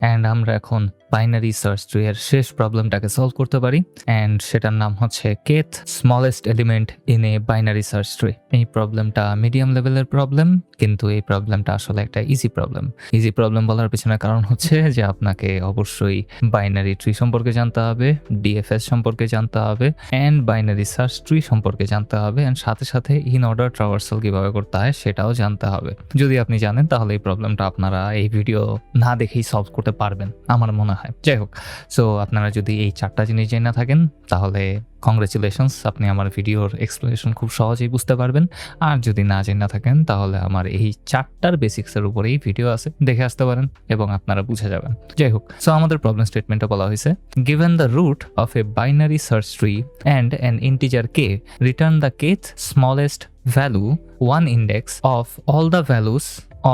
And আমরা এখন binary search tree এর শেষ প্রবলেমটাকে সলভ করতে পারি, অ্যান্ড সেটার নাম হচ্ছে kth smallest element in a binary search tree. এই প্রবলেমটা মিডিয়াম লেভেলের প্রবলেম, কিন্তু এই প্রবলেমটা আসলে একটা ইজি প্রবলেম। ইজি প্রবলেম বলার পিছনে কারণ হচ্ছে যে আপনাকে অবশ্যই বাইনারি ট্রি সম্পর্কে জানতে হবে, ডিএফএস সম্পর্কে জানতে হবে, অ্যান্ড বাইনারি সার্চ ট্রি সম্পর্কে জানতে হবে, অ্যান্ড সাথে সাথে ইন অর্ডার ট্রাভার্সাল কিভাবে করতে হয় সেটাও জানতে হবে। যদি আপনি জানেন তাহলে এই প্রবলেমটা আপনারা এই ভিডিও না দেখেই সলভ করতে পারবেন আমার মনে হয়। যাই হোক, সো আপনারা যদি এই 4টা জিনিস জেনে থাকেন তাহলে কংগ্রেচুলেশনস, আপনি আমার ভিডিওর এক্সপ্লেনেশন খুব সহজেই বুঝতে পারবেন। আর যদি না জেনে থাকেন তাহলে আমার এই 4টার বেসিক্সের উপরেই ভিডিও আছে, দেখে আসতে পারেন এবং আপনারা বুঝে যাবেন। যাই হোক, সো আমাদের প্রবলেম স্টেটমেন্টে বলা হয়েছে given the root of a binary search tree and an integer কে, return the kth smallest value one index of all the values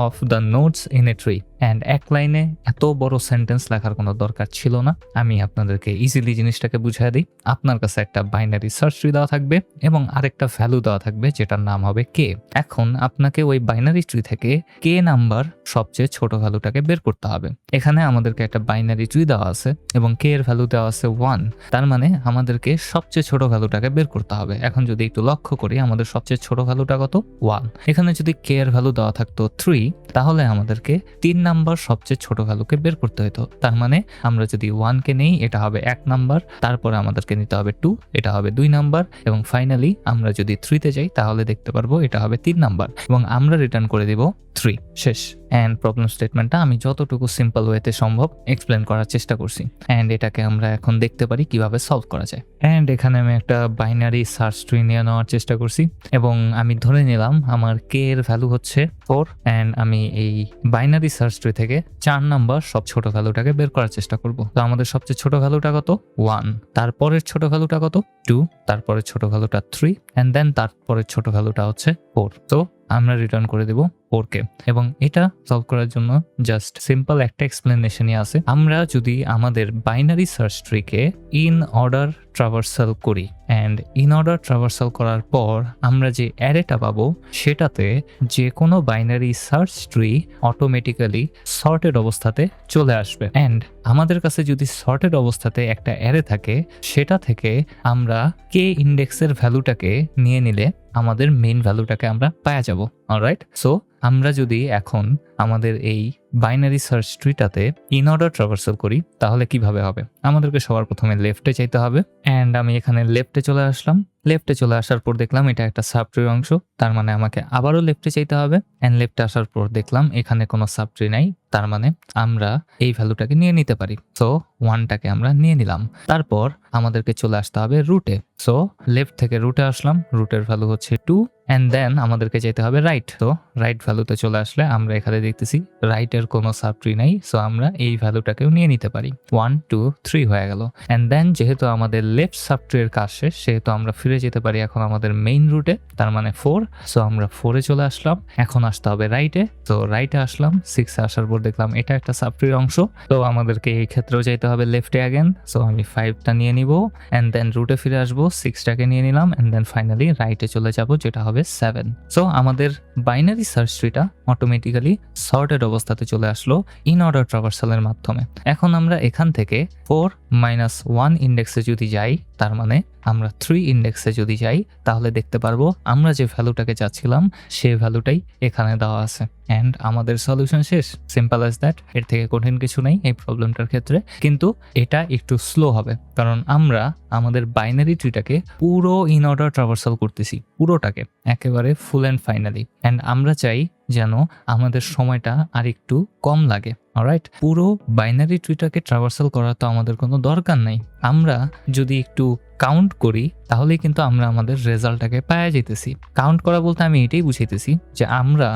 of the nodes in a tree. And এক লাইনে এত বড় sentence লেখার কোনো দরকার ছিল না। আমি আপনাদেরকে ইজিলি জিনিসটাকে বুঝিয়ে দিই। আপনার কাছে একটা বাইনারি সার্চ ট্রি দেওয়া থাকবে এবং আরেকটা ভ্যালু দেওয়া থাকবে যেটার নাম হবে কে। এখন আপনাকে ওই বাইনারি ট্রি থেকে কে নাম্বার সবচেয়ে ছোট ভ্যালুটাকে বের করতে হবে। এখানে আমাদেরকে একটা বাইনারি ট্রি দেওয়া আছে এবং কে এর ভ্যালু দেওয়া আছে 1, তার মানে আমাদেরকে সবচেয়ে ছোট ভ্যালুটাকে বের করতে হবে। এখন যদি একটু লক্ষ্য করি আমাদের সবচেয়ে ছোট ভ্যালুটা কত? 1। এখানে যদি কে এর ভ্যালু দেওয়া থাকতো 3, তাহলে আমাদেরকে 3 নাম্বার সবচেয়ে ছোট ভ্যালুকে বের করতে হতো। তার মানে আমরা যদি 1 কে নেই এটা হবে 1 নাম্বার, তারপরে আমাদেরকে নিতে হবে 2, এটা হবে 2 নাম্বার, এবং ফাইনালি আমরা যদি 3 তে যাই তাহলে দেখতে পারবো এটা হবে 3 নাম্বার এবং আমরা রিটার্ন করে দিব 3। শেষ। অ্যান্ড প্রবলেম স্টেটমেন্টটা আমি যতটুকু সিম্পল ওয়েতে সম্ভব এক্সপ্লেন করার চেষ্টা করছি, অ্যান্ড এটাকে আমরা এখন দেখতে পারি কিভাবে সলভ করা যায়। অ্যান্ড এখানে আমি একটা বাইনারি সার্চ ট্রি নিয়ে নেওয়ার চেষ্টা করছি এবং আমি ধরে নিলাম আমার কে এর ভ্যালু হচ্ছে 4, অ্যান্ড আমি এই বাইনারি সার্চ ট্রি থেকে 4 নাম্বার সব ছোট ভ্যালুটাকে বের করার চেষ্টা করব। তো আমাদের সবচেয়ে ছোট ভ্যালুটা কত? 1, তারপরের ছোট ভ্যালুটা কত? 2, তারপরের ছোট ভ্যালুটা 3, অ্যান্ড দেন তারপরের ছোট ভ্যালুটা হচ্ছে 4। তো আমরা রিটার্ন করে দেব 4কে, এবং এটা সলভ করার জন্য জাস্ট সিম্পল একটা এক্সপ্লেনেশনই আছে। আমরা যদি আমাদের বাইনারি সার্চ ট্রিকে ইন অর্ডার ট্রাভার্সাল করি, অ্যান্ড ইন অর্ডার ট্রাভার্সাল করার পর আমরা যে অ্যারেটা পাবো সেটাতে যে কোনো binary search tree automatically sorted অবস্থাতে চলে আসবে। অ্যান্ড আমাদের কাছে যদি সর্টেড অবস্থাতে একটা অ্যারে থাকে, সেটা থেকে আমরা কে ইন্ডেক্সের ভ্যালুটাকে নিয়ে নিলে আমাদের মেইন ভ্যালুটাকে আমরা পাওয়া যাব। অলরাইট, সো আমরা যদি এখন আমাদের এই বাইনারি সার্চ ট্রিটাতে ইন অর্ডার ট্রাভার্সাল করি তাহলে কিভাবে হবে? আমাদেরকে সবার প্রথমে লেফটে চাইতে হবে, অ্যান্ড আমি এখানে লেফটে চলে আসলাম। লেফটে চলে আসার পর দেখলাম এটা একটা সাবট্রির অংশ, তার মানে আমাকে আবারও লেফটে চাইতে হবে, অ্যান্ড লেফটে আসার পর দেখলাম এখানে কোনো সাবট্রি নাই, তার মানে আমরা এই ভ্যালুটাকে নিয়ে নিতে পারি। সো 1টাকে আমরা নিয়ে নিলাম। তারপর আমাদেরকে চলে আসতে হবে রুটে। সো লেফট থেকে রুটে আসলাম, রুটের ভ্যালু হচ্ছে 2, অ্যান্ড দেন আমাদেরকে যেতে হবে রাইট। তো রাইট ভ্যালুতে চলে আসলে আমরা এখানে দেখতেছি রাইটের কোনো সাবট্রি নাই, সো আমরা এই ভ্যালুটাকেও নিয়ে নিতে পারি। 1, 2, 3 হয়ে গেল। অ্যান্ড দেন যেহেতু আমাদের লেফট সাবট্রির কাজ শেষ, সেহেতু আমরা ফিরে যেতে পারি এখন আমাদের মেইন রুটে, তার মানে 4। সো আমরা 4-এ চলে আসলাম, এখন আসতে হবে রাইটে। তো রাইটে আসলাম, 6-এ আসার পর দেখলাম এটা একটা সাবট্রির অংশ, তো আমাদেরকে এই ক্ষেত্রেও যাইতে হবে লেফটে অ্যাগেন। সো আমি 5টা নিয়ে নিব, অ্যান্ড দেন রুটে ফিরে আসবো, 6টাকে নিয়ে নিলাম, অ্যান্ড দেন ফাইনালি রাইটে চলে যাব যেটা হবে 7। সো আমাদের বাইনারি সার্চ ট্রিটা অটোমেটিক্যালি সর্টেড অবস্থাতে চলে আসলো ইন অর্ডার ট্রাভার্সালের মাধ্যমে। এখন আমরা এখান থেকে 4-1 ইন্ডেক্সে যদি যাই, তার মানে আমরা 3 ইন্ডেক্সে যদি যাই, তাহলে দেখতে পারবো আমরা যে ভ্যালুটাকে চাচ্ছিলাম সেই ভ্যালুটাই এখানে দেওয়া আছে, অ্যান্ড আমাদের সলিউশন শেষ। Simple as that. এর থেকে কঠিন কিছু নেই এই প্রবলেমটার ক্ষেত্রে, কিন্তু এটা একটু স্লো হবে কারণ আমরা আমাদের বাইনারি ট্রিটাকে পুরো ইন অর্ডার ট্রাভার্সাল করতেছি, পুরোটাকে একেবারে ফুল অ্যান্ড ফাইনালি, অ্যান্ড আমরা চাই যেন আমাদের সময়টা আর একটু কম লাগে। অলরাইট, পুরো বাইনারি ট্রিটাকে ট্রাভার্সাল করার তো আমাদের কোনো দরকার নাই। আমরা যদি একটু কাউন্ট করি তাহলেই কিন্তু আমরা আমাদের রেজাল্টটাকে পাওয়া যেতেছি। কাউন্ট করা বলতে আমি এটাই বুঝাইতেছি যে আমরা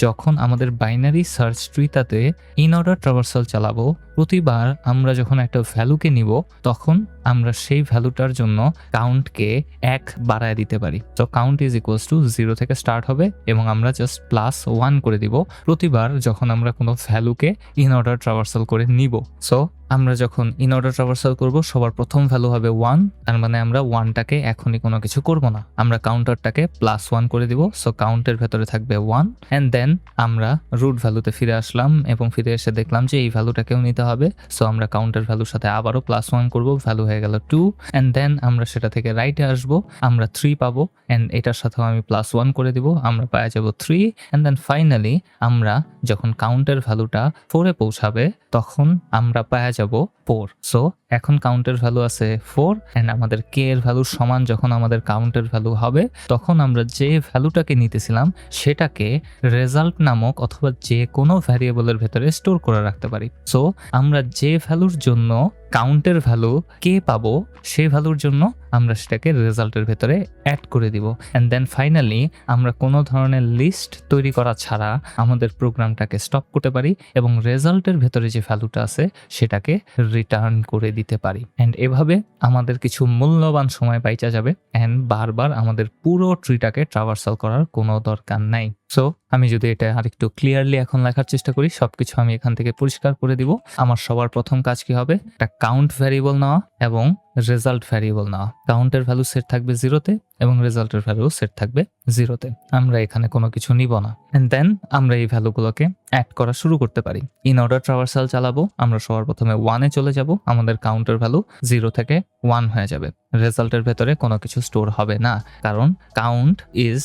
যখন আমাদের বাইনারি সার্চ ট্রিটাতে ইন অর্ডার ট্রাভার্সাল চালাবো, প্রতিবার আমরা যখন একটা ভ্যালুকে নিব তখন আমরা সেই ভ্যালুটার জন্য কাউন্টকে 1 বাড়ায় দিতে পারি। তো কাউন্ট ইজ ইকুয়ালস টু 0 থেকে স্টার্ট হবে এবং আমরা জাস্ট +1 করে দিব প্রতিবার যখন আমরা কোনো ভ্যালুকে ইন অর্ডার ট্রাভার্সাল করে নিব। সো আমরা যখন ইন অর্ডার ট্রাভার্সাল করব সবার প্রথম ভ্যালু হবে 1, তার মানে আমরা 1টাকে এখনই কোনো কিছু করব না, আমরা কাউন্টারটাকে +1 করে দিব। সো কাউন্টের ভেতরে থাকবে 1 এন্ড দেন আমরা রুট ভ্যালুতে ফিরে আসলাম এবং ফিরে এসে দেখলাম যে এই ভ্যালুটাকেও নিতে হবে। সো আমরা কাউন্টের ভ্যালুর সাথে আবারও +1 করব, ভ্যালু হয়ে গেল 2 এন্ড দেন আমরা সেটা থেকে রাইটে আসবো, আমরা 3 পাবো এন্ড এটার সাথেও আমি +1 করে দিব, আমরা পেয়ে যাব 3 এন্ড দেন ফাইনালি আমরা যখন কাউন্টের ভ্যালুটা 4 এ পৌঁছাবে তখন আমরা পেয়ে যাব 4। সো এখন কাউন্টের ভ্যালু আছে 4 এন্ড আমাদের কে এর ভ্যালুর সমান যখন আমাদের কাউন্টের ভ্যালু হবে তখন আমরা যে ভ্যালুটাকে নিতেছিলাম সেটাকে রেজাল্ট নামক অথবা যে কোনো ভ্যারিয়েবলের ভেতরে স্টোর করে রাখতে পারি। সো আমরা যে ভ্যালুর জন্য কাউন্টের ভ্যালু কে পাবো সেই ভ্যালুর জন্য আমরা সেটাকে রেজাল্টের ভেতরে অ্যাড করে দিব এন্ড দেন ফাইনালি আমরা কোনো ধরনের লিস্ট তৈরি করা ছাড়া আমাদের প্রোগ্রামটাকে স্টপ করতে পারি এবং রেজাল্টের ভেতরে যে ভ্যালুটা আছে সেটাকে রিটার্ন করে দিতে পারি এন্ড এভাবে আমাদের কিছু মূল্যবান সময় বাইচা যাবে এন্ড বারবার আমাদের পুরো ট্রিটাকে ট্রাভার্সাল করার কোনো দরকার নাই। সো আমি যদি এটা আরেকটু ক্লিয়ারলি এখন লেখার চেষ্টা করি, সবকিছু আমি এখান থেকে পরিষ্কার করে দিব। আমার সবার প্রথম কাজ কি হবে, একটা কাউন্ট ভ্যারিয়েবল নেওয়া এবং রেজাল্ট ভ্যারিয়েবল নেওয়া। কাউন্টের ভ্যালু সেট থাকবে 0-তে এবং রেজাল্টের ভ্যালু সেট থাকবে 0-তে। আমরা এখানে কোনো কিছু নিব না এন্ড দেন আমরা এই ভ্যালুগুলোকে অ্যাড করা শুরু করতে পারি। ইন অর্ডার ট্রাভার্সাল চালাবো, আমরা সবার প্রথমে 1-এ চলে যাব, আমাদের কাউন্টের ভ্যালু 0 থেকে 1 হয়ে যাবে। রেজাল্টের ভেতরে কোনো কিছু স্টোর হবে না কারণ count is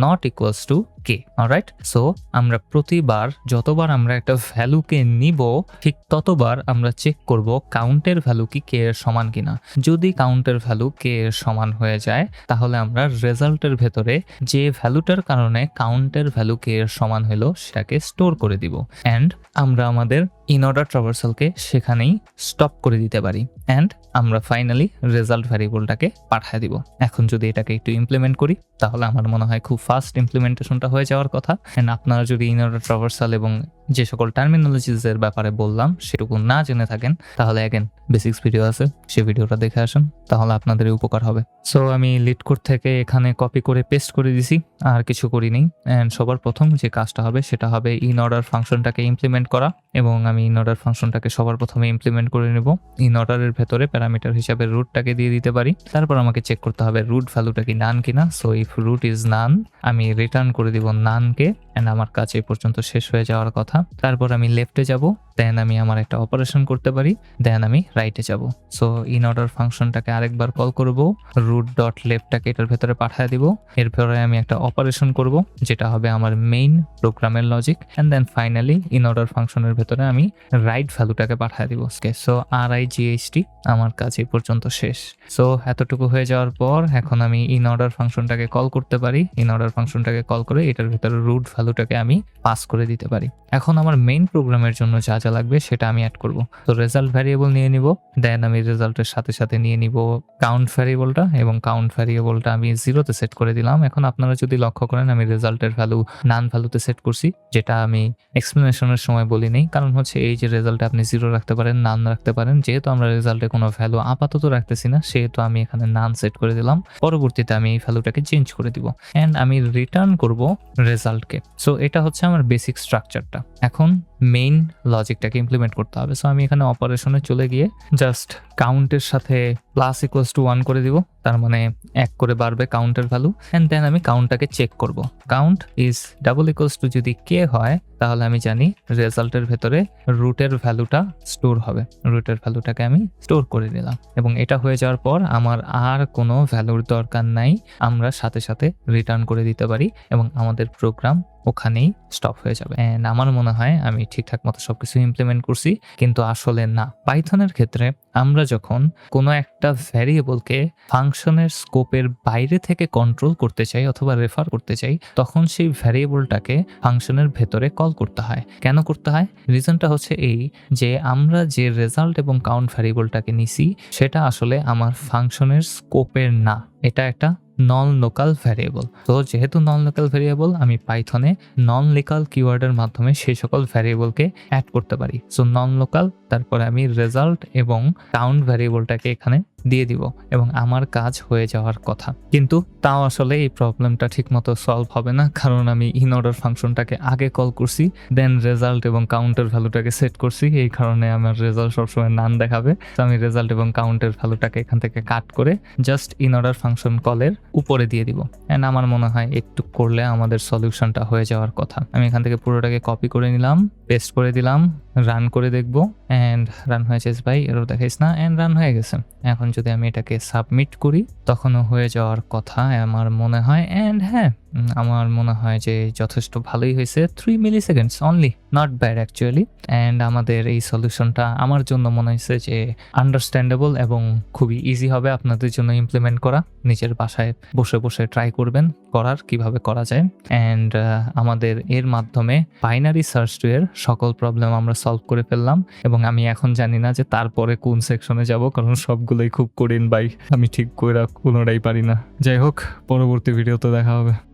not equals to K. Alright, so আমরা প্রতিবার যতবার আমরা একটা ভ্যালুকে নিব ঠিক ততবার আমরা চেক করব কাউন্টের ভ্যালু কি কে এর সমান কিনা। যদি কাউন্টের ভ্যালু কে এর সমান হয়ে যায় তাহলে আমরা রেজাল্টের ভেতরে যে ভ্যালুটার কারণে কাউন্টের ভ্যালু কে এর সমান হলো সেটাকে স্টোর করে দিব এন্ড আমরা আমাদের ইন অর্ডার ট্রাভার্সালকে সেখানেই স্টপ করে দিতে পারি এন্ড আমরা ফাইনালি রেজাল্ট ভ্যারিয়েবলটাকে পাঠিয়ে দিব। এখন যদি এটাকে একটু ইমপ্লিমেন্ট করি তাহলে আমার মনে হয় খুব ফাস্ট ইমপ্লিমেন্টেশনটা হয়ে যাওয়ার কথা এন্ড আপনারা যদি ইন অর্ডার ট্রাভার্সাল এবং যে সকল টার্মিনোলজিস এর ব্যাপারে বললাম সেটুকু না জেনে থাকেন তাহলে অ্যাগেন বেসিক্স ভিডিও আছে, সেই ভিডিওটা দেখে আসুন, তাহলে আপনাদের উপকার হবে। সো আমি লিটকোড থেকে এখানে কপি করে পেস্ট করে দিছি, আর কিছু করিনি। এন্ড সবার প্রথম যে কাজটা হবে সেটা হবে ইন অর্ডার ফাংশনটাকে ইমপ্লিমেন্ট করা এবং আমি ইন অর্ডার ফাংশনটাকে সবার প্রথমে ইমপ্লিমেন্ট করে নেব। ইন অর্ডারের ভেতরে প্যারামিটার হিসাবে রুটটাকে দিয়ে দিতে পারি, তারপর আমাকে চেক করতে হবে রুট ভ্যালুটা কি নান কিনা। So if root is none আমি রিটার্ন করে দিব নানকে এন্ড আমার কাজ এই পর্যন্ত শেষ হয়ে যাওয়ার কথা। তারপর আমি লেফটে যাব, দেন আমি আমার একটা অপারেশন করতে পারি, দেন আমি রাইটে যাব। সো ইন অর্ডার ফাংশনটাকে আরেকবার কল করব, রুট ডট লেফটটাকে এটার ভেতরে পাঠিয়ে দিব, এরপরে আমি একটা অপারেশন করব যেটা হবে আমার মেইন প্রোগ্রামের logic and then finally in order ফাংশনের ভেতরে আমি রাইট ভ্যালুটাকে পাঠিয়ে দিব। সো RIGHT আমার কাজ এই পর্যন্ত শেষ। সো এতটুকু হয়ে যাওয়ার পর এখন আমি ইন অর্ডার ফাংশনটাকে কল করতে পারি, ইন অর্ডার ফাংশনটাকে কল করে এটার ভেতরে রুট ভ্যালুটাকে আমি পাস করে দিতে পারি। এখন আমার মেইন প্রোগ্রামের জন্য যা যা লাগবে সেটা আমি অ্যাড করব। তো রেজাল্ট ভ্যারিয়েবল নিয়ে নিব, দেন আমি রেজাল্টের সাথে সাথে নিয়ে নিব কাউন্ট ভ্যারিয়েবলটা এবং কাউন্ট ভ্যারিয়েবলটা আমি 0-তে সেট করে দিলাম। এখন আপনারা যদি লক্ষ্য করেন আমি রেজাল্টের ভ্যালু নান ভ্যালুতে সেট করছি, যেটা আমি এক্সপ্লেনেশনের সময় বলি নেই, কারণ হচ্ছে এই যে রেজাল্টে আপনি 0 রাখতে পারেন, নান রাখতে পারেন, যেহেতু আমরা রেজাল্টে কোনো ভ্যালু আপাতত রাখতেছি না সেহেতু আমি এখানে নান সেট করে দিলাম। পরবর্তীতে আমি এই ভ্যালুটাকে চেঞ্জ করে দিব এন্ড আমি রিটার্ন করব রেজাল্টকে। সো এটা হচ্ছে আমার বেসিক স্ট্রাকচারটা। এখন মেইন লজিকটাকে ইমপ্লিমেন্ট করতে হবে। সো আমি এখানে অপারেশনে চলে গিয়ে জাস্ট কাউন্টের সাথে +=1 করে দিব, তার মানে 1 করে বাড়বে কাউন্টের ভ্যালু এন্ড দেন আমি কাউন্টটাকে চেক করব। কাউন্ট ইজ =, যদি কে হয় তাহলে আমি জানি রেজাল্টের ভেতরে রুটের ভ্যালুটা স্টোর হবে, রুটের ভ্যালুটাকে আমি স্টোর করে নিলাম এবং এটা হয়ে যাওয়ার পর আমার আর কোনো ভ্যালুর দরকার নাই, আমরা সাথে সাথে রিটার্ন করে দিতে পারি এবং আমাদের প্রোগ্রাম ওখানেই স্টপ হয়ে যাবে। এন্ড আমার মনে হয় আমি ঠিকঠাক মতো সবকিছু ইমপ্লিমেন্ট করছি, কিন্তু আসলে না। পাইথনের ক্ষেত্রে আমরা যখন কোনো একটা ভ্যারিয়েবলকে ফাংশনের স্কোপের বাইরে থেকে কন্ট্রোল করতে চাই অথবা রেফার করতে চাই তখন সেই ভ্যারিয়েবলটাকে ফাংশনের ভেতরে কল করতে হয়। কেন করতে হয়? রিজনটা হচ্ছে এই যে আমরা যে রেজাল্ট এবং কাউন্ট ভ্যারিয়েবলটাকে নিছি সেটা আসলে আমার ফাংশনের স্কোপের না, এটা একটা নন লোকাল ভ্যারিয়েবল। তো যেহেতু নন লোকাল ভ্যারিয়েবল আমি পাইথনে নন লোকাল কিওয়ার্ডের মাধ্যমে সেই সকল ভ্যারিয়েবলকে অ্যাড করতে পারি। সো নন লোকাল, তারপরে আমি রেজাল্ট এবং কাউন্ট ভ্যারিয়েবলটাকে এখানে দিয়ে দিব এবং আমার কাজ হয়ে যাওয়ার কথা। কিন্তু তাও আসলে এই প্রবলেমটা ঠিকমতো সলভ হবে না, কারণ আমি ইনঅর্ডার ফাংশনটাকে আগে কল করছি, দেন রেজাল্ট এবং কাউন্টের ভ্যালুটাকে সেট করছি। এই কারণে আমার রেজাল্ট সবসময় নান দেখাবে। তো আমি রেজাল্ট এবং কাউন্টের ভ্যালুটাকে এখান থেকে কাট করে জাস্ট ইনঅর্ডার ফাংশন কলের উপরে দিয়ে দিব। অ্যান্ড আমার মনে হয় একটু করলে আমাদের সলিউশনটা হয়ে যাওয়ার কথা। আমি এখান থেকে পুরোটাকে কপি করে নিলাম, পেস্ট করে দিলাম, রান করে দেখবো। অ্যান্ড রান হয়েছে ভাই, এরও দেখাইস না। অ্যান্ড রান হয়ে গেছে। এখন যদি আমি এটাকে সাবমিট করি তখনও হয়ে যাওয়ার কথা আমার মনে হয়। অ্যান্ড হ্যাঁ, আমার মনে হয় যে যথেষ্ট ভালোই হয়েছে। 3 milliseconds only, not bad actually. And আমাদের এই সলিউশনটা আমার জন্য মনে হয়েছে যে আন্ডারস্ট্যান্ডেবল এবং খুবই ইজি হবে আপনাদের জন্য ইমপ্লিমেন্ট করা। নিজের বাসায় বসে বসে ট্রাই করবেন করার কিভাবে করা যায়। অ্যান্ড আমাদের এর মাধ্যমে বাইনারি সার্চ ট্রি এর সকল প্রবলেম আমরা সলভ করে ফেললাম এবং আমি এখন জানি না যে তারপরে কোন সেকশনে যাব, কারণ সবগুলোই খুব কঠিন ভাই, আমি ঠিক করে কোনোটাই পারি না। যাই হোক, পরবর্তী ভিডিওতে দেখা হবে।